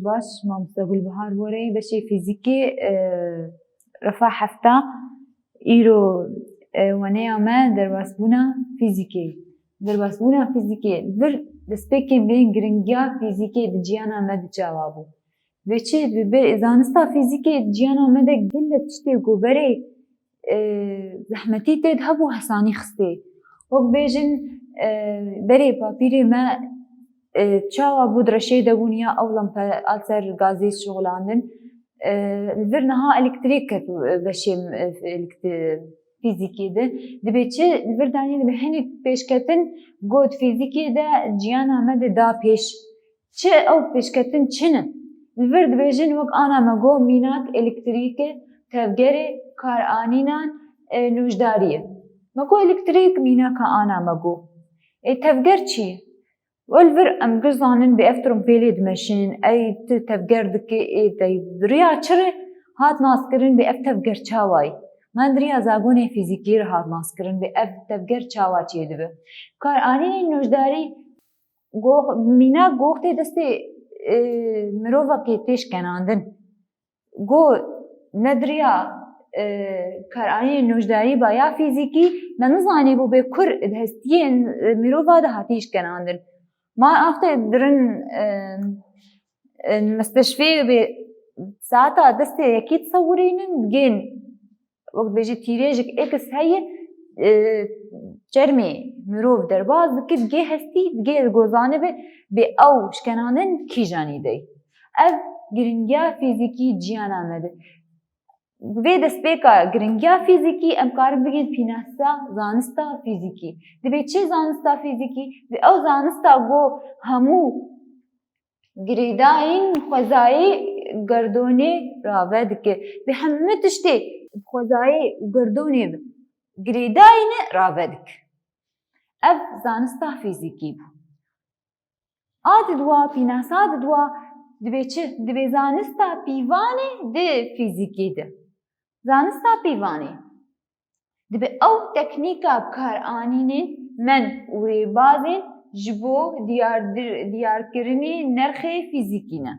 باش مامۆستا گولبەهار وەرەی بەشی فیزیکی ڕەفا هەفتا ئیرۆ وەنەیە me derbasbûna fîzîkê. Derbasbûna fîzîkê vir destpêkên bê giringiya fîzîkê di ciyana me di çawa bû. Vê çi bi zanista fîzîkê di ciyana me de gelek tiştê goberê zehmetî tê de hebû hesanî xistê. Wek bêjin berê papîrê me çawa bû direşê de bûn ya ewlan al ser gazê şoxlandin. Li vir niha elektrîk ket beşê fîzîkê de. Dibe çi li vir danî dibe hinek pêşketin got fîzîkê de ciyana me de da pêş. Çi ew pêşketin çi ne? Li vir dibêjin wek ana me got mînak elektrîkê tevgerê karanînan nûjdariyê. Me got elektrîk mînaka ana me got. Tevger çi ye? Li vir em bizanin bi ev trompêlê dimeşin, ey tu tevger dikê diriya çi re hat naskirin bi ev tevger çawa ye. Man diriya zagonê fîzîkî re hat naskirin bi ev tevger çawa çê dibe. Karanînên nûjdarî mînak goxtê destê mirovekê têş kenandin. Got nediriya karanînên nûjdarî ba ya fîzîkî me nizanî bû bê kur di hestiyên mirova de hatî îşkenandin. Ma aftê dirin mesteşfê bê saeta destê yekî tisewirînin digên wek bêjî tîrêjek X heye çermê mirov derbas dike digê hestî digê gozanibe bê ew şkenandin kîjanî dey. Ev giringiya fîzîkî ciyana me de. Vê destpêka giringiya fîzîkî em karin bigin pînasta zanista fîzîkî. Dibe çi zanista fîzîkî? Vê ew zanista got hemû girêdayên xwezayê gerdonê rave dike. Vê hemû tiştê xwezayê gerdonê girêdayîne rave dik. Ev zanista fîzîkî bû. A didwa pînasa didwa dibe çi? Dibe zanista pîvanê di fîzîkê de. Zanista pîvanê dibe ew teknîka karanînên men û rêbazên ji bo diyarkirinê nerxê fîzîkî ne.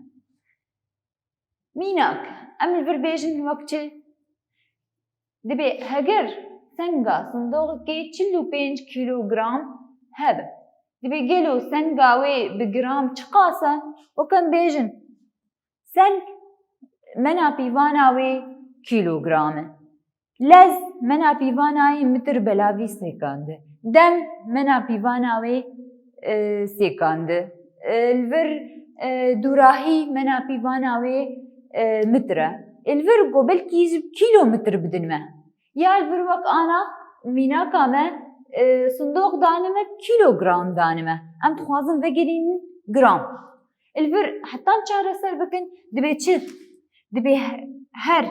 Mînak em li vir bêjin wek çi? Dibe heger senga sindoqekê 45 kîlogram hebe. Dibe gelo senga wê bi gram çi qase? Wek em bêjin seng mena pîvana wê kîlogram e. Lez mena pîvana yê mitir belavî sêkan de. Dem mena pîvana wê sêkan de. Li vir dûrahî mena pîvana wê mitir e. Li vir got belkî ji kîlomitr bidin me. Ya li vir wek ana mînaka me sindoq danime kîlogram danime. Em dixwazin vegerînin gram. Li vir hetan çareser bikin dibe çi? Dibe her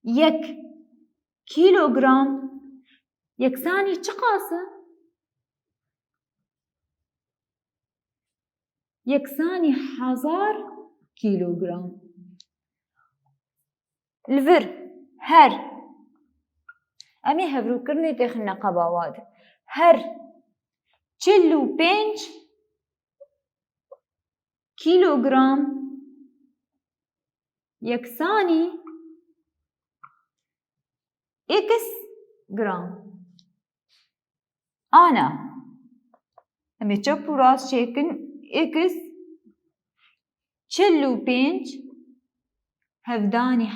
yek kîlogram yeksanî çi qase? Yeksanî 1000 kîlogram. Li vir her em ê hevrokirinê tê xîne qebawa de. Her 45 kîlogram yeksanî X gram. Ana em ê çep û rast çêkin X 45 hevdanî 1000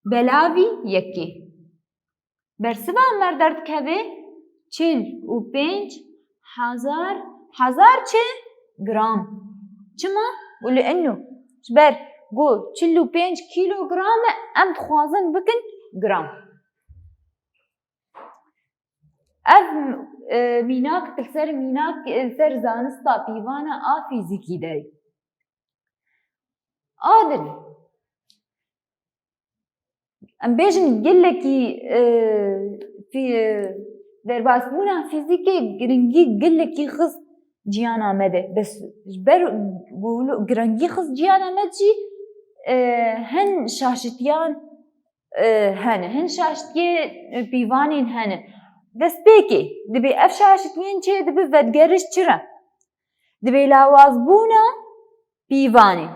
belavî yekê. Bersiva mer derdikeve 45 1000 çi? Gram. Çima? Li ennu ji ber got 45 kîlogram e em dixwazin bikin gram. Ev mînak li ser zanista pîvana a fîzîkî de. Adil em bêjin gelekî derbasbûna fîzîkê giringî gelekî xist ciyana me de. Bes ji ber giringî xist ciyana me jî hin şaşitiyan hene. Hin şaşitiyê pîvanên hene. Destpêkê dibe ev şaşitiyên çê dibe vedgeriş çi re? Dibê lawazbûna pîvanê.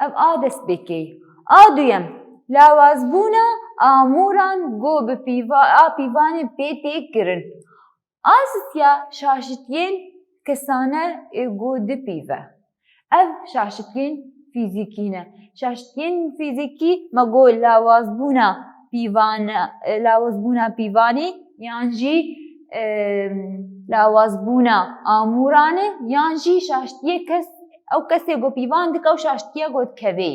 Ev a dest pêkê. A duyem, lawazbûna amûran got bi pîvanê pê tê kirin. A sisiya şaşitiyên kesane ê got dipîve. Ev şaşitiyên fîzîkî ne. Şaşitiyên fîzîkî me got lawazbûna pîvanê yan jî lawazbûna amûran e yan jî şaşitiyê kes ew kesê got pîvan dike û şaşitiya got kevê.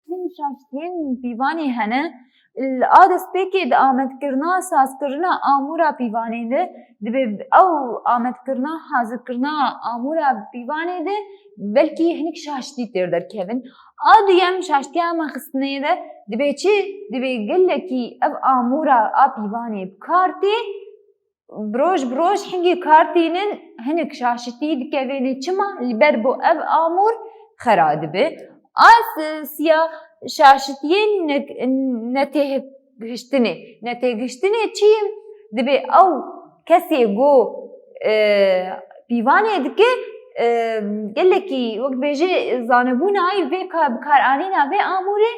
Hin şaşitiyên pîvanê hene a dest pêkê di amedkirina sazkirina amûra pîvanê de dibe ew amedkirina hazirkirina amûra pîvanê de belkî hinek şaşitî têr derkevin. A duyem şaşitiya me xistinê de dibe çi? Dibe gelekî ev amûra a pîvanê bi kar tê biroj biroj hingî kar tînin hinek şaşitî dikevêne çima? Li ber bo ev amûr xera dibe. A siya şaşitiyên netêgihiştinê çi yên? Dibe ew kesê got pîvanê dike gelekî wek dibêje zanebûna vê bikaranîna vê amûrê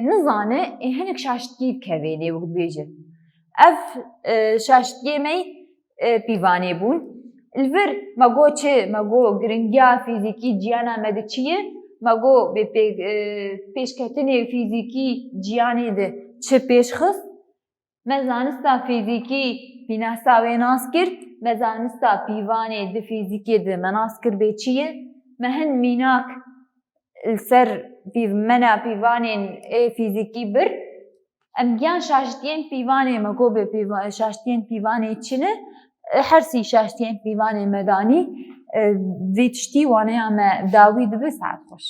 nizane ê hinek şaşitî dikeve lê wek dibêje. Ev şaşitiyê me pîvanê bûn. Li vir me got çi? Me got giringiya fîzîkî ciyana me de çi ye? Me got bê pêşketinê fîzîkî ciyanê de çi pêşxist? Me zanista fîzîkî pînasa wê nas kir, me zanista pîvanê di fîzîkê de me nas kir bê çi ye? Me hin mînak li ser mena pîvanên fîzîkî bir. Em giyan şaşitiyên pîvanê me got bê şaşitiyên pîvanê çi ne? Hersî şaşitiyên pîvanê me danî vê tiştî waneya me dawî dibe saet xweş.